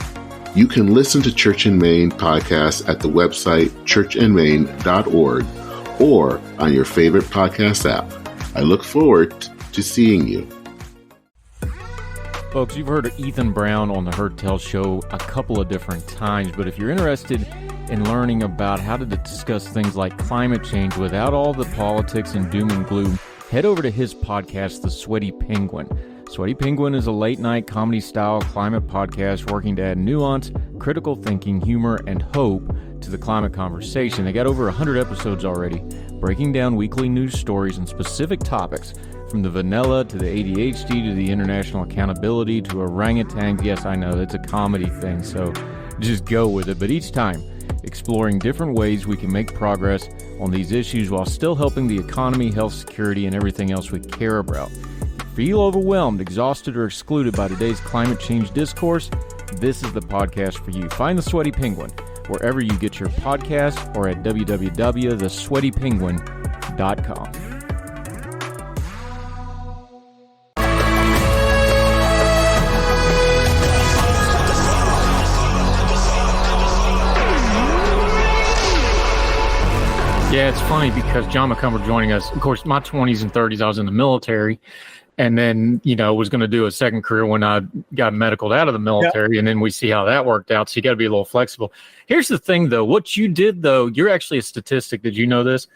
Speaker 4: You can listen to Church in Maine podcasts at the website churchinmaine.org or on your favorite podcast app. I look forward to seeing you.
Speaker 2: Folks, you've heard of Ethan Brown on the Heard Tell show a couple of different times, but if you're interested in learning about how to discuss things like climate change without all the politics and doom and gloom, head over to his podcast, The Sweaty Penguin. Sweaty Penguin is a late-night comedy-style climate podcast working to add nuance, critical thinking, humor, and hope to the climate conversation. They got over 100 episodes already, breaking down weekly news stories and specific topics, from the vanilla to the ADHD to the international accountability to orangutans. Yes, I know, that's a comedy thing, so just go with it. But each time, exploring different ways we can make progress on these issues while still helping the economy, health, security, and everything else we care about. Feel overwhelmed, exhausted, or excluded by today's climate change discourse? This is the podcast for you. Find The Sweaty Penguin wherever you get your podcasts or at www.thesweatypenguin.com. Yeah, it's funny because John McCumber joining us, of course, my 20s and 30s, I was in the military. And then, was going to do a second career when I got medicaled out of the military. Yep. And then we see how that worked out. So you got to be a little flexible. Here's the thing, though. What you did, though, you're actually a statistic. Did you know this?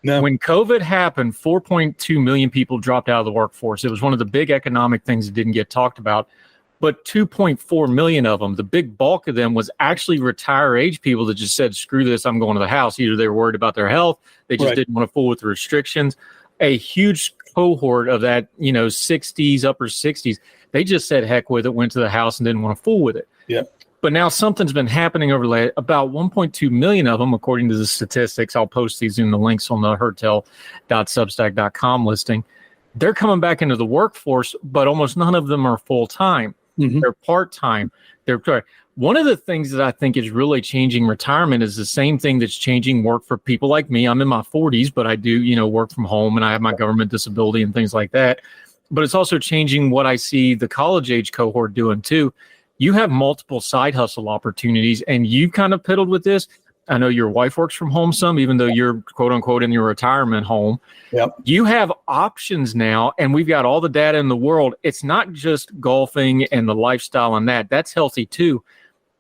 Speaker 2: No. When COVID happened, 4.2 million people dropped out of the workforce. It was one of the big economic things that didn't get talked about. But 2.4 million of them, the big bulk of them, was actually retire age people that just said, screw this, I'm going to the house. Either they were worried about their health, they just didn't want to fool with the restrictions. A huge cohort of that, 60s, upper 60s, they just said heck with it, went to the house and didn't want to fool with it. Yeah. But now something's been happening over about 1.2 million of them, according to the statistics. I'll post these in the links on the heardtell.substack.com listing. They're coming back into the workforce, but almost none of them are full-time. Mm-hmm. They're part-time. One of the things that I think is really changing retirement is the same thing that's changing work for people like me. I'm in my 40s, but I do, work from home and I have my government disability and things like that. But it's also changing what I see the college age cohort doing too. You have multiple side hustle opportunities and you kind of piddled with this. I know your wife works from home some, even though you're quote unquote in your retirement home. Yep. You have options now, and we've got all the data in the world. It's not just golfing and the lifestyle and that's healthy too.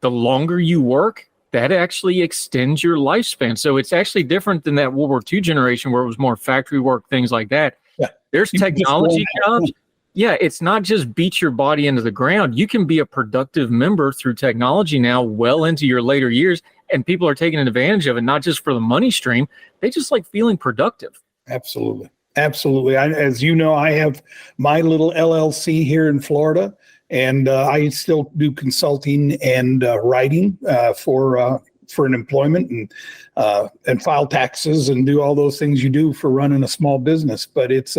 Speaker 2: The longer you work, that actually extends your lifespan. So it's actually different than that World War II generation where it was more factory work, things like that. Yeah. There's technology jobs. Yeah, it's not just beat your body into the ground. You can be a productive member through technology now well into your later years, and people are taking advantage of it, not just for the money stream. They just like feeling productive. Absolutely. Absolutely. As you know, I have my little LLC here in Florida, and I still do consulting and writing for an employment and file taxes and do all those things you do for running a small business. But it's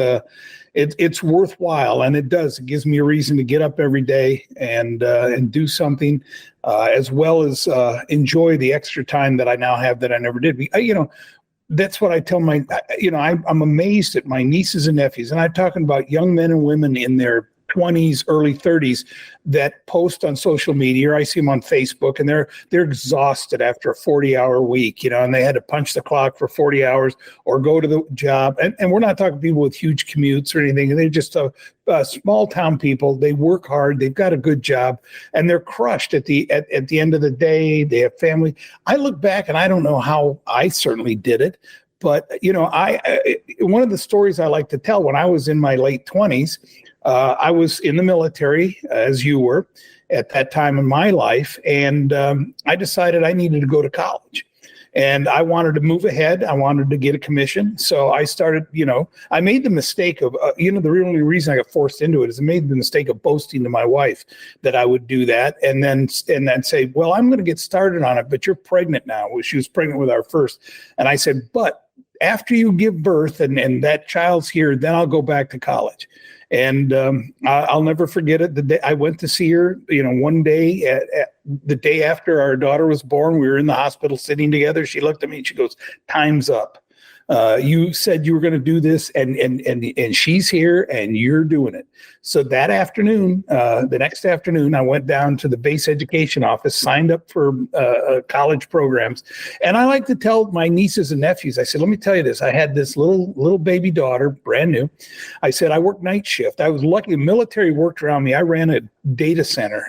Speaker 2: worthwhile, and it gives me a reason to get up every day and do something, as well as enjoy the extra time that I now have that I never did. That's what I tell I'm amazed at my nieces and nephews, and I'm talking about young men and women in their
Speaker 3: 20s, early 30s that post on social media, or I see them on Facebook, and they're exhausted after a 40-hour week, and they had to punch the clock for 40 hours or go to the job. And we're not talking people with huge commutes or anything. They're just small town people. They work hard. They've got a good job, and they're crushed at the end of the day. They have family. I look back, and I don't know how I certainly did it. But, I one of the stories I like to tell, when I was in my late 20s, I was in the military, as you were, at that time in my life. And I decided I needed to go to college. And I wanted to move ahead. I wanted to get a commission. So I started, I made the mistake of, the only reason I got forced into it is I made the mistake of boasting to my wife that I would do that. And then say, well, I'm going to get started on it, but you're pregnant now. Well, she was pregnant with our first. And I said, but after you give birth and that child's here, then I'll go back to college. And I'll never forget it. The day I went to see her, one day, the day after our daughter was born, we were in the hospital sitting together. She looked at me and she goes, "Time's up. You said you were going to do this, and she's here, and you're doing it." So that afternoon, the next afternoon, I went down to the base education office, signed up for college programs. And I like to tell my nieces and nephews, I said, let me tell you this. I had this little baby daughter, brand new. I said, I worked night shift. I was lucky. The military worked around me. I ran a data center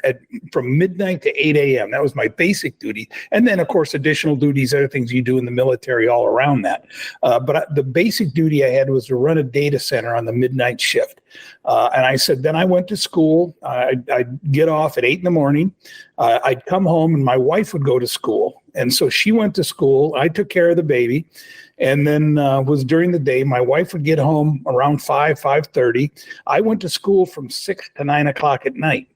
Speaker 3: from midnight to 8 a.m. That was my basic duty. And then, of course, additional duties, other things you do in the military all around that. But the basic duty I had was to run a data center on the midnight shift. And I said, then I went to school. I'd get off at 8 a.m. I'd come home and my wife would go to school. And so she went to school. I took care of the baby. And then was during the day. My wife would get home around 5:30. I went to school from 6 to 9 o'clock at night.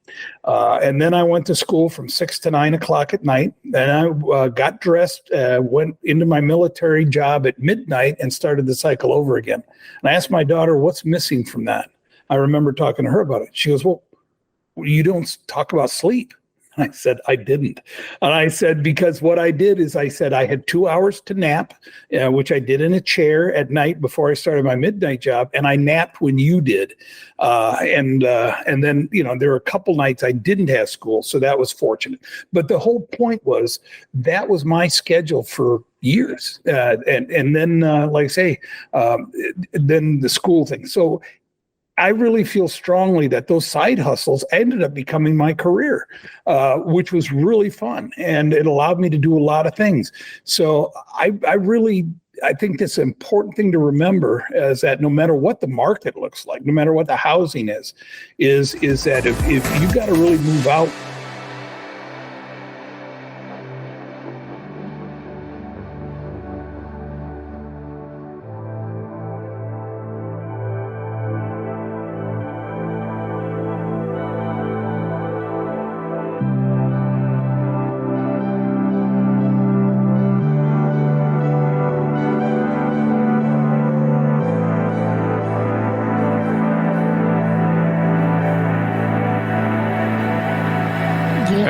Speaker 3: And then I went to school from 6 to 9 o'clock at night. Then I got dressed, went into my military job at midnight and started the cycle over again. And I asked my daughter, what's missing from that? I remember talking to her about it. She goes, well, you don't talk about sleep. I said, I didn't. And I said, because what I did is I said I had 2 hours to nap, which I did in a chair at night before I started my midnight job. And I napped when you did. And then, there were a couple nights I didn't have school. So that was fortunate. But the whole point was that was my schedule for years. And then, like I say, then the school thing. So I really feel strongly that those side hustles ended up becoming my career, which was really fun. And it allowed me to do a lot of things. So I think this important thing to remember is that no matter what the market looks like, no matter what the housing is that if you got to really move out.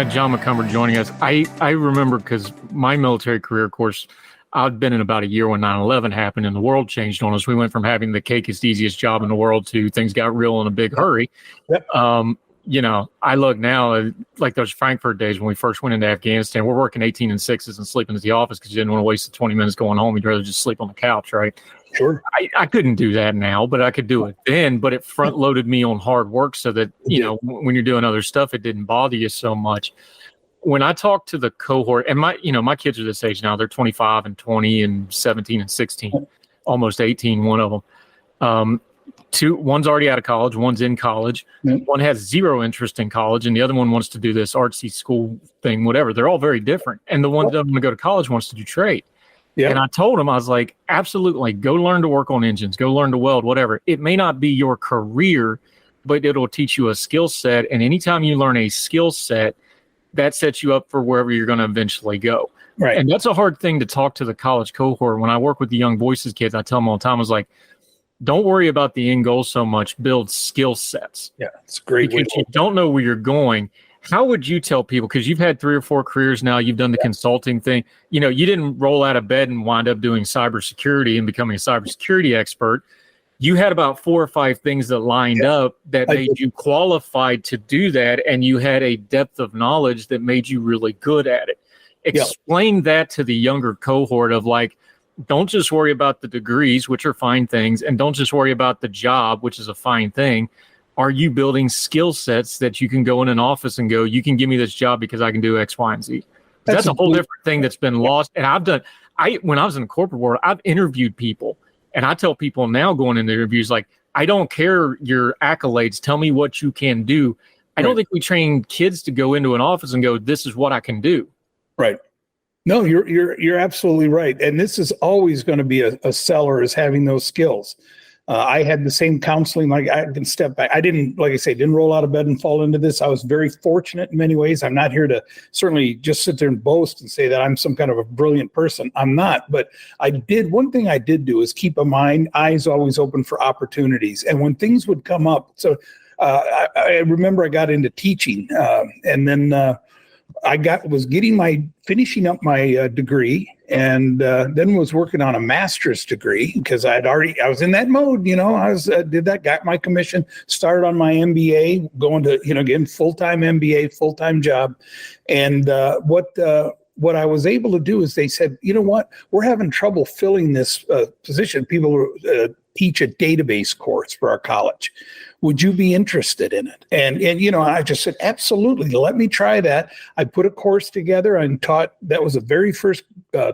Speaker 2: John McCumber joining us. I remember because my military career, of course, I'd been in about a year when 9/11 happened and the world changed on us. We went from having the cakest, easiest job in the world to things got real in a big hurry. Yep. I look now like those Frankfurt days when we first went into Afghanistan. We're working 18 and 6s and sleeping at the office because you didn't want to waste the 20 minutes going home. You'd rather just sleep on the couch, right?
Speaker 3: Sure.
Speaker 2: I couldn't do that now, but I could do it then. But it front loaded me on hard work so that, when you're doing other stuff, it didn't bother you so much. When I talk to the cohort, and my kids are this age now, they're 25 and 20 and 17 and 16, almost 18, one of them. One's already out of college, one's in college. Mm-hmm. One has zero interest in college, and the other one wants to do this artsy school thing, whatever. They're all very different. And the one that doesn't want to go to college wants to do trade. Yeah. And I told him, I was like, absolutely, go learn to work on engines, go learn to weld, whatever. It may not be your career, but it'll teach you a skill set. And anytime you learn a skill set, that sets you up for wherever you're going to eventually go. Right. And that's a hard thing to talk to the college cohort. When I work with the young voices kids, I tell them all the time, I was like, don't worry about the end goal so much, build skill sets.
Speaker 3: Yeah, it's a great.
Speaker 2: Because you don't know where you're going. How would you tell people, because you've had 3 or 4 careers now, you've done the consulting thing, you didn't roll out of bed and wind up doing cybersecurity and becoming a cybersecurity expert. you had about 4 or 5 things that lined up that made you qualified to do that, and you had a depth of knowledge that made you really good at it. Explain that to the younger cohort of like, don't just worry about the degrees, which are fine things, and don't just worry about the job, which is a fine thing. Are you building skill sets that you can go in an office and go, you can give me this job because I can do X, Y, and Z? That's a whole different thing that's been lost. And when I was in the corporate world, I've interviewed people, and I tell people now going into interviews, like, I don't care your accolades. Tell me what you can do. I don't think we train kids to go into an office and go, this is what I can do.
Speaker 3: Right. No, you're absolutely right. And this is always going to be a seller, is having those skills. I had the same counseling. Like, I can step back. I didn't, like I say, didn't roll out of bed and fall into this. I was very fortunate in many ways. I'm not here to certainly just sit there and boast and say that I'm some kind of a brilliant person. I'm not. But one thing I did do is keep eyes always open for opportunities. And when things would come up, so I remember I got into teaching, and then was finishing up my degree, and then was working on a master's degree because I was in that mode, got my commission, started on my MBA, going to, again, full-time MBA, full-time job. And what I was able to do is they said, you know what, we're having trouble filling this position. People teach a database course for our college. Would you be interested in it? And I just said, absolutely. Let me try that. I put a course together and taught. That was the very first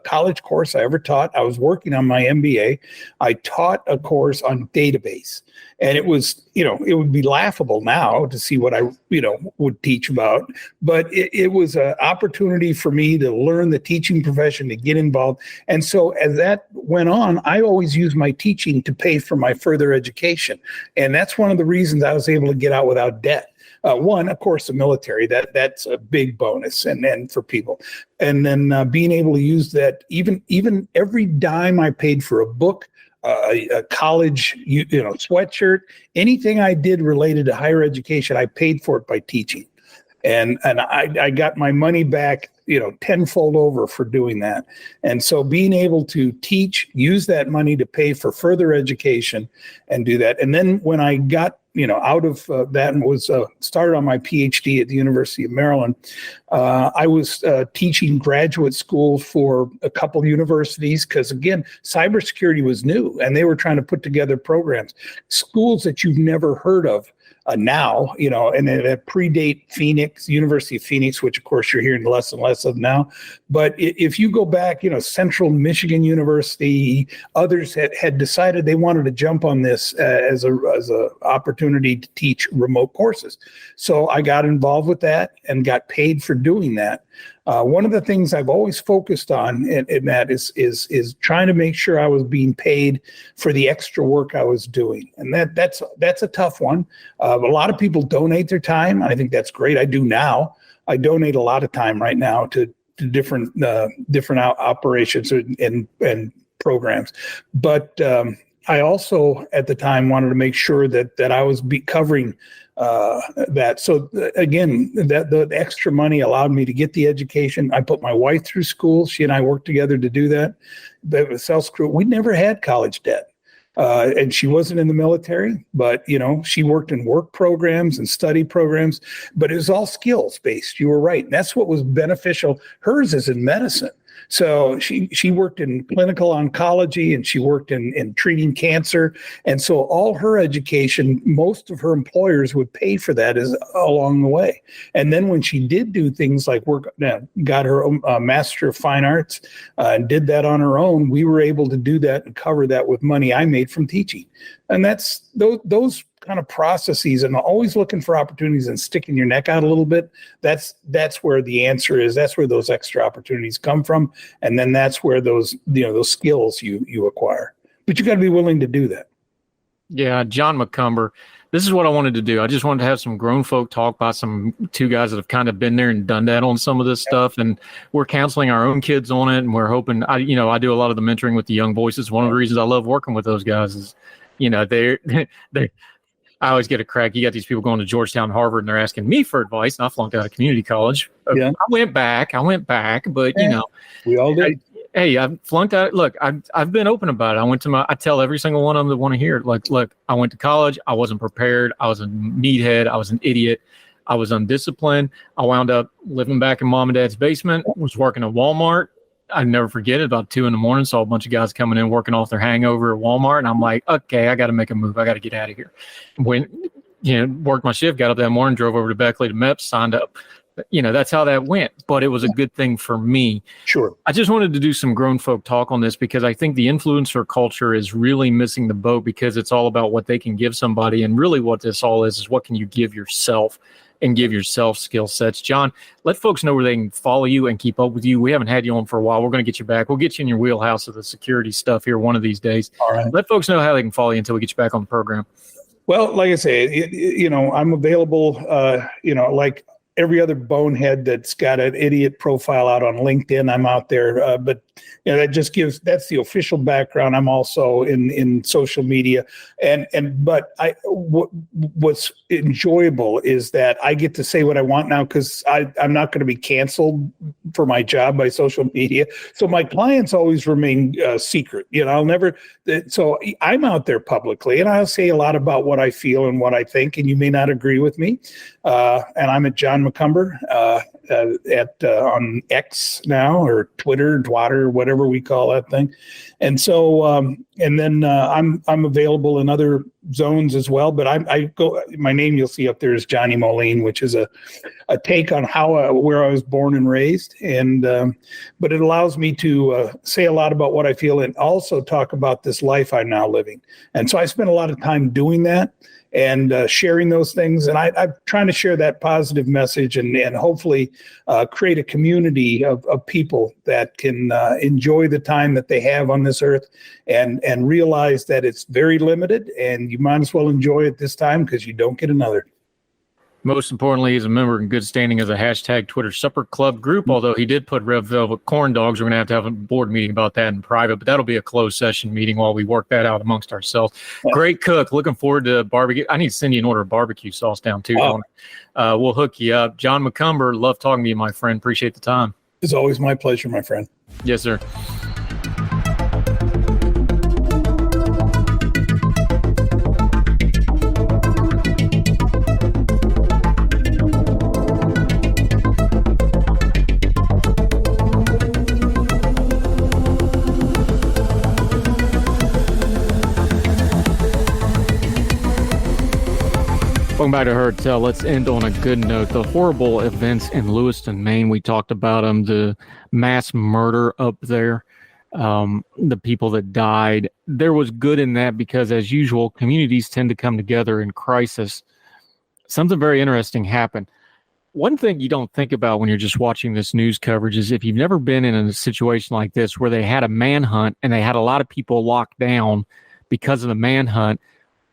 Speaker 3: college course I ever taught. I was working on my MBA. I taught a course on database. And it was, it would be laughable now to see what I, would teach about. But it was an opportunity for me to learn the teaching profession, to get involved. And so as that went on, I always used my teaching to pay for my further education. And that's one of the reasons I was able to get out without debt. One, of course, the military, that's a big bonus and for people. And then being able to use that, even every dime I paid for a book, a college, sweatshirt, anything I did related to higher education, I paid for it by teaching. And I got my money back, tenfold over for doing that. And so being able to teach, use that money to pay for further education and do that. And then when I got, out of that and was started on my PhD at the University of Maryland, I was teaching graduate school for a couple universities because, again, cybersecurity was new and they were trying to put together programs, schools that you've never heard of. Now, and that predate Phoenix, University of Phoenix, which of course you're hearing less and less of now. But if you go back, Central Michigan University, others had decided they wanted to jump on this as a opportunity to teach remote courses. So I got involved with that and got paid for doing that. One of the things I've always focused on in that is trying to make sure I was being paid for the extra work I was doing. And that's a tough one. A lot of people donate their time. I think that's great. I do now. I donate a lot of time right now to different operations and programs. But I also at the time wanted to make sure that I was covering that. So again, that the extra money allowed me to get the education. I put my wife through school. She and I worked together to do that. But with South Crew, we never had college debt. And she wasn't in the military, but, she worked in work programs and study programs, but it was all skills based. You were right. And that's what was beneficial. Hers is in medicine. So she worked in clinical oncology and she worked in treating cancer. And so all her education, most of her employers would pay for that along the way. And then when she did do things like got her Master of Fine Arts and did that on her own, we were able to do that and cover that with money I made from teaching. And that's those kind of processes, and always looking for opportunities and sticking your neck out a little bit. That's where the answer is. That's where those extra opportunities come from. And then that's where those skills you acquire, but you got to be willing to do that.
Speaker 2: Yeah. John McCumber, this is what I wanted to do. I just wanted to have some grown folk talk about some two guys that have kind of been there and done that on some of this stuff. And we're counseling our own kids on it. And we're hoping, I do a lot of the mentoring with the young voices. One of the reasons I love working with those guys is, I always get a crack. You got these people going to Georgetown, Harvard, and they're asking me for advice. And I flunked out of community college. Yeah. I went back, but
Speaker 3: we all did.
Speaker 2: Hey, I've flunked out. Look, I've been open about it. I tell every single one of them that want to hear it. Like, look, I went to college. I wasn't prepared. I was a meathead. I was an idiot. I was undisciplined. I wound up living back in mom and dad's basement, was working at Walmart. I never forget it. About 2 a.m, saw a bunch of guys coming in, working off their hangover at Walmart. And I'm like, okay, I got to make a move. I got to get out of here. Went, worked my shift, got up that morning, drove over to Beckley to MEPS, signed up. That's how that went. But it was a good thing for me.
Speaker 3: Sure.
Speaker 2: I just wanted to do some grown folk talk on this because I think the influencer culture is really missing the boat because it's all about what they can give somebody. And really what this all is what can you give yourself and give yourself skill sets. John, let folks know where they can follow you and keep up with you. We haven't had you on for a while. We're going to get you back. We'll get you in your wheelhouse of the security stuff here one of these days.
Speaker 3: All right.
Speaker 2: Let folks know how they can follow you until we get you back on the program.
Speaker 3: Well, like I say, I'm available, like every other bonehead that's got an idiot profile out on LinkedIn. I'm out there, but that's the official background. I'm also in social media, but what's enjoyable is that I get to say what I want now because I'm not going to be canceled for my job by social media. So my clients always remain secret. I'll never. So I'm out there publicly, and I'll say a lot about what I feel and what I think, and you may not agree with me. And I'm at John McCumber on X now, or Twitter, whatever we call that thing. And so, and then I'm available in other zones as well. But I go. My name you'll see up there is Johnny Moline, which is a take on where I was born and raised. And but it allows me to say a lot about what I feel and also talk about this life I'm now living. And so I spend a lot of time doing that and sharing those things. And I'm trying to share that positive message and hopefully create a community of people that can enjoy the time that they have on this earth and realize that it's very limited and you might as well enjoy it this time because you don't get another.
Speaker 2: Most importantly, he's a member in good standing as a hashtag Twitter Supper Club group, although he did put Red Velvet corn dogs. We're going to have a board meeting about that in private, but that'll be a closed session meeting while we work that out amongst ourselves. Yeah. Great cook. Looking forward to barbecue. I need to send you an order of barbecue sauce down too. Oh. We'll hook you up. John McCumber, love talking to you, my friend. Appreciate the time.
Speaker 3: It's always my pleasure, my friend.
Speaker 2: Yes, sir. Welcome back to Heard Tell. Let's end on a good note. The horrible events in Lewiston, Maine, we talked about them, the mass murder up there, the people that died. There was good in that because, as usual, communities tend to come together in crisis. Something very interesting happened. One thing you don't think about when you're just watching this news coverage is if you've never been in a situation like this where they had a manhunt and they had a lot of people locked down because of the manhunt.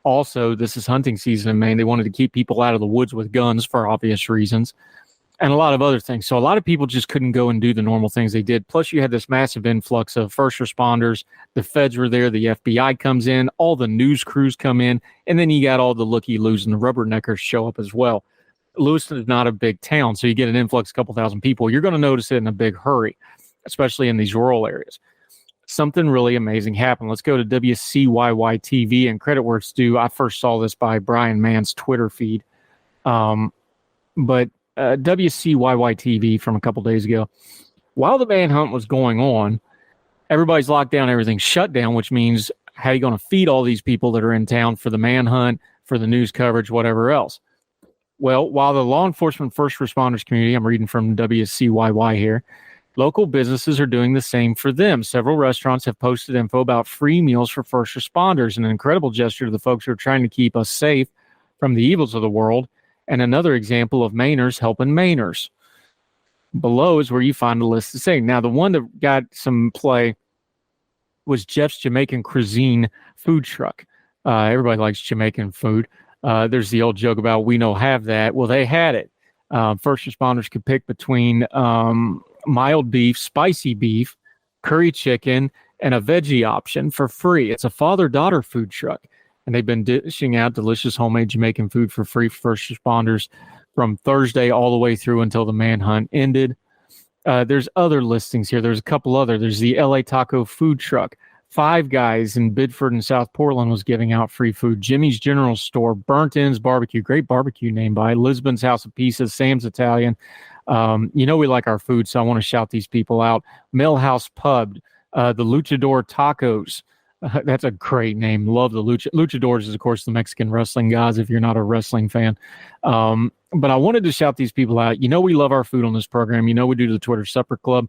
Speaker 2: Also, this is hunting season in Maine. They wanted to keep people out of the woods with guns for obvious reasons and a lot of other things. So a lot of people just couldn't go and do the normal things they did. Plus, you had this massive influx of first responders. The feds were there. The FBI comes in. All the news crews come in. And then you got all the looky-loos and the rubberneckers show up as well. Lewiston is not a big town, so you get an influx of a couple thousand people. You're going to notice it in a big hurry, especially in these rural areas. Something really amazing happened. Let's go to WCYY TV, and credit where it's due. I first saw this by Brian Mann's Twitter feed. But WCYY TV from a couple days ago. While the manhunt was going on, everybody's locked down, everything's shut down, which means how are you going to feed all these people that are in town for the manhunt, for the news coverage, whatever else? Well, while the law enforcement first responders community, I'm reading from WCYY here, local businesses are doing the same for them. Several restaurants have posted info about free meals for first responders, an incredible gesture to the folks who are trying to keep us safe from the evils of the world, and another example of Mainers helping Mainers. Below is where you find a list of saying. Now, the one that got some play was Jeff's Jamaican Cuisine food truck. Everybody likes Jamaican food. There's the old joke about we don't have that. Well, they had it. First responders could pick between mild beef, spicy beef, curry chicken, and a veggie option for free. It's a father-daughter food truck, and they've been dishing out delicious homemade Jamaican food for free for first responders from Thursday all the way through until the manhunt ended. There's other listings here. There's a couple other. There's the LA Taco food truck. Five Guys in Bidford and South Portland was giving out free food. Jimmy's General Store, Burnt Ends Barbecue, great barbecue name by Lisbon's House of Pizza, Sam's Italian. We like our food, so I want to shout these people out. Millhouse Pub, the Luchador Tacos. That's a great name. Love the Luchadors is, of course, the Mexican wrestling guys, if you're not a wrestling fan. But I wanted to shout these people out. We love our food on this program. We do the Twitter Supper Club.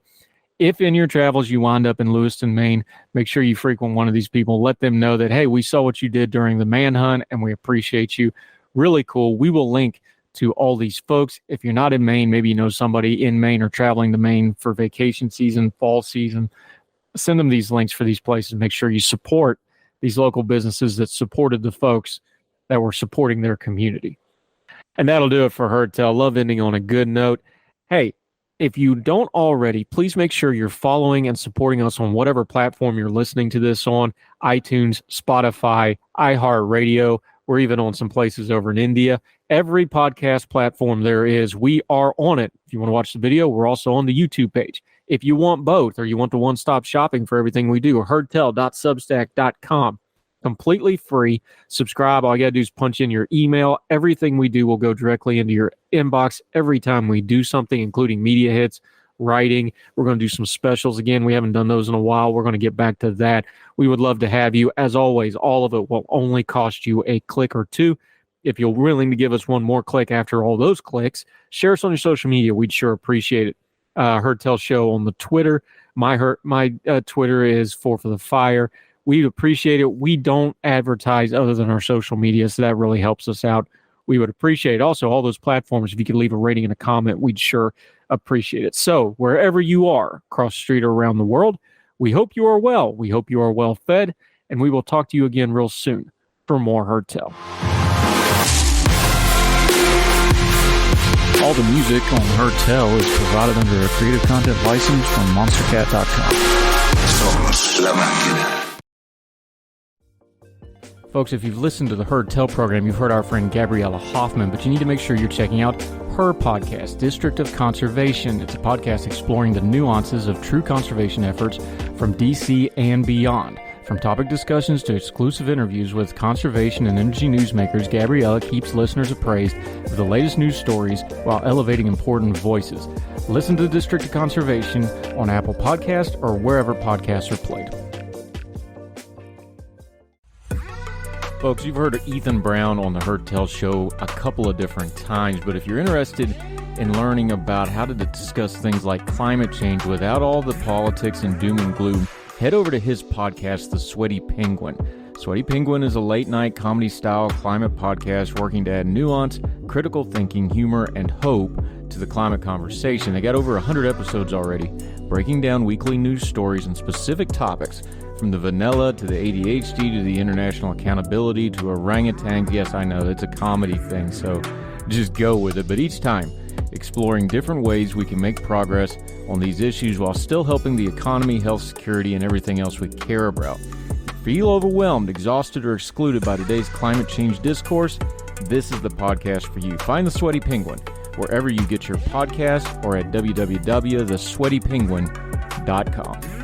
Speaker 2: If in your travels you wind up in Lewiston, Maine, make sure you frequent one of these people. Let them know that, hey, we saw what you did during the manhunt, and we appreciate you. Really cool. We will link to all these folks. If you're not in Maine, maybe you know somebody in Maine or traveling to Maine for vacation season, fall season, send them these links for these places. Make sure you support these local businesses that supported the folks that were supporting their community. And that'll do it for Heard Tell. Love ending on a good note. Hey, if you don't already, please make sure you're following and supporting us on whatever platform you're listening to this on, iTunes, Spotify, iHeartRadio. We're even on some places over in India. Every podcast platform there is, we are on it. If you want to watch the video, we're also on the YouTube page. If you want both, or you want the one-stop shopping for everything we do, heardtell.substack.com. Completely free. Subscribe. All you got to do is punch in your email. Everything we do will go directly into your inbox every time we do something, including media hits, writing. We're going to do some specials again. We haven't done those in a while. We're going to get back to that. We would love to have you. As always, all of it will only cost you a click or two. If you're willing to give us one more click after all those clicks, share us on your social media. We'd sure appreciate it. Heard Tell Show on the Twitter. My Twitter is for the Fire. We'd appreciate it. We don't advertise other than our social media, so that really helps us out. We would appreciate it. Also, all those platforms, if you could leave a rating and a comment, we'd sure appreciate it. So wherever you are, across the street or around the world, we hope you are well. We hope you are well fed, and we will talk to you again real soon for more Heard Tell. All the music on Heard Tell is provided under a Creative Content license from monstercat.com. Somos la máquina. Folks, if you've listened to the Heard Tell program, you've heard our friend Gabriella Hoffman, but you need to make sure you're checking out her podcast, District of Conservation. It's a podcast exploring the nuances of true conservation efforts from D.C. and beyond. From topic discussions to exclusive interviews with conservation and energy newsmakers, Gabriella keeps listeners appraised of the latest news stories while elevating important voices. Listen to the District of Conservation on Apple Podcasts or wherever podcasts are played. Folks, you've heard of Ethan Brown on the Heard Tell Show a couple of different times, but if you're interested in learning about how to discuss things like climate change without all the politics and doom and gloom, head over to his podcast, The Sweaty Penguin. Sweaty Penguin is a late-night comedy-style climate podcast working to add nuance, critical thinking, humor, and hope to the climate conversation. They got over 100 episodes already, breaking down weekly news stories and specific topics, from the vanilla to the ADHD to the international accountability to orangutans. Yes, I know, it's a comedy thing, so just go with it. But each time, exploring different ways we can make progress on these issues while still helping the economy, health, security, and everything else we care about. Feel overwhelmed, exhausted, or excluded by today's climate change discourse? This is the podcast for you. Find The Sweaty Penguin wherever you get your podcasts or at www.thesweatypenguin.com.